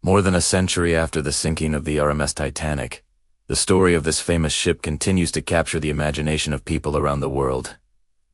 More than a century after the sinking of the RMS Titanic, the story of this famous ship continues to capture the imagination of people around the world.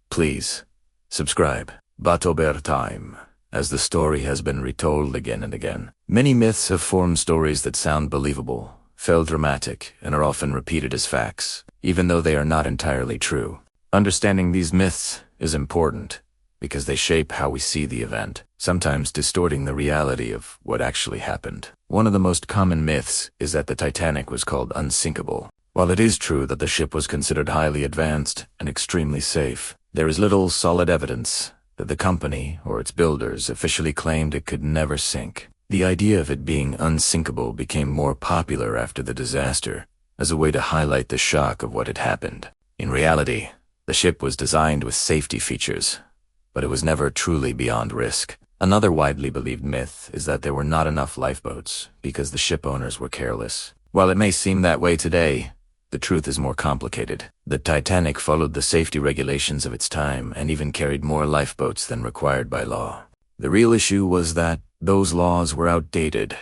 Please, subscribe. Batober time, as the story has been retold again and again. Many myths have formed stories that sound believable, feel dramatic, and are often repeated as facts, even though they are not entirely true. Understanding these myths is important, because they shape how we see the event, sometimes distorting the reality of what actually happened. One of the most common myths is that the Titanic was called unsinkable. While it is true that the ship was considered highly advanced and extremely safe, there is little solid evidence that the company or its builders officially claimed it could never sink. The idea of it being unsinkable became more popular after the disaster, as a way to highlight the shock of what had happened. In reality, the ship was designed with safety features, but it was never truly beyond risk. Another widely believed myth is that there were not enough lifeboats because the ship owners were careless. While it may seem that way today, the truth is more complicated. The Titanic followed the safety regulations of its time and even carried more lifeboats than required by law. The real issue was that those laws were outdated,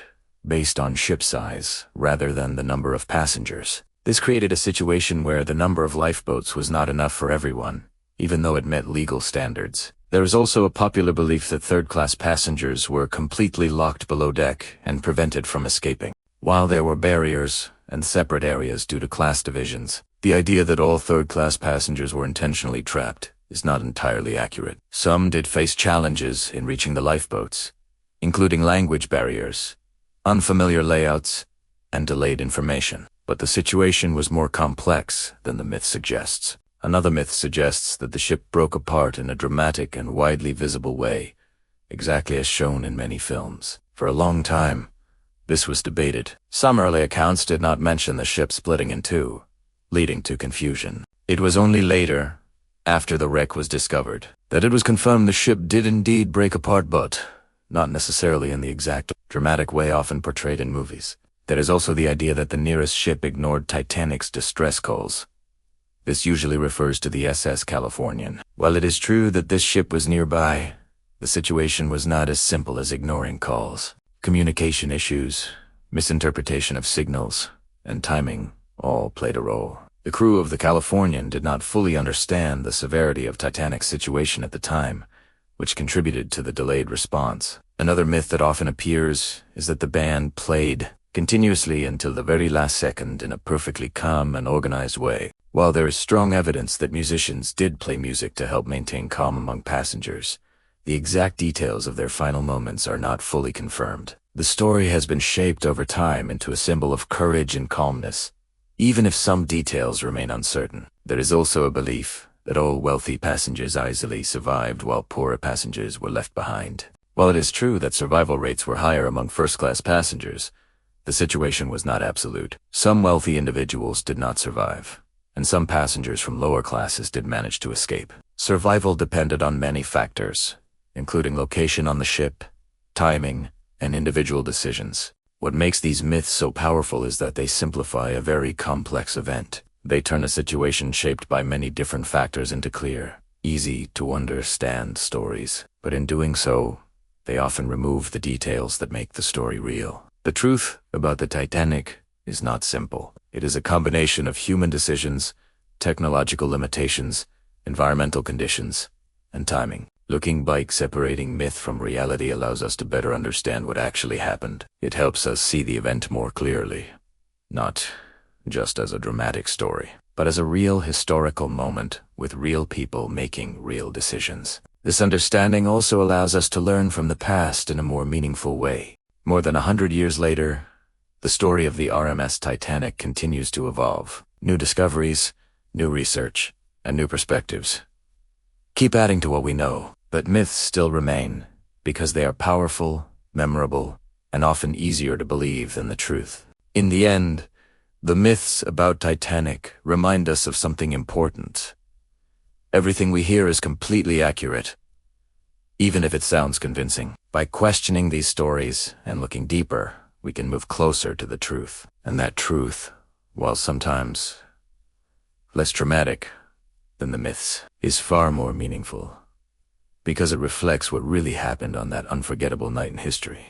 based on ship size rather than the number of passengers. This created a situation where the number of lifeboats was not enough for everyone, even though it met legal standards. There is also a popular belief that third-class passengers were completely locked below deck and prevented from escaping. While there were barriers and separate areas due to class divisions, the idea that all third-class passengers were intentionally trapped is not entirely accurate. Some did face challenges in reaching the lifeboats, including language barriers, unfamiliar layouts, and delayed information. But the situation was more complex than the myth suggests. Another myth suggests that the ship broke apart in a dramatic and widely visible way, exactly as shown in many films. For a long time, this was debated. Some early accounts did not mention the ship splitting in two, leading to confusion. It was only later, after the wreck was discovered, that it was confirmed the ship did indeed break apart, but not necessarily in the exact dramatic way often portrayed in movies. There is also the idea that the nearest ship ignored Titanic's distress calls. This usually refers to the SS Californian. While it is true that this ship was nearby, the situation was not as simple as ignoring calls. Communication issues, misinterpretation of signals, and timing all played a role. The crew of the Californian did not fully understand the severity of Titanic's situation at the time, which contributed to the delayed response. Another myth that often appears is that the band played continuously until the very last second in a perfectly calm and organized way. While there is strong evidence that musicians did play music to help maintain calm among passengers, the exact details of their final moments are not fully confirmed. The story has been shaped over time into a symbol of courage and calmness, even if some details remain uncertain. There is also a belief that all wealthy passengers easily survived while poorer passengers were left behind. While it is true that survival rates were higher among first-class passengers, the situation was not absolute. Some wealthy individuals did not survive, and some passengers from lower classes did manage to escape. Survival depended on many factors, including location on the ship, timing, and individual decisions. What makes these myths so powerful is that they simplify a very complex event. They turn a situation shaped by many different factors into clear, easy-to-understand stories. But in doing so, they often remove the details that make the story real. The truth about the Titanic is not simple. It is a combination of human decisions, technological limitations, environmental conditions, and timing. Looking back, separating myth from reality allows us to better understand what actually happened. It helps us see the event more clearly, not just as a dramatic story, but as a real historical moment with real people making real decisions. This understanding also allows us to learn from the past in a more meaningful way. More than 100 years later, the story of the RMS Titanic continues to evolve. New discoveries, new research, and new perspectives keep adding to what we know. But myths still remain, because they are powerful, memorable, and often easier to believe than the truth. In the end, the myths about Titanic remind us of something important. Everything we hear is completely accurate, even if it sounds convincing. By questioning these stories and looking deeper, we can move closer to the truth. And that truth, while sometimes less dramatic than the myths, is far more meaningful, because it reflects what really happened on that unforgettable night in history.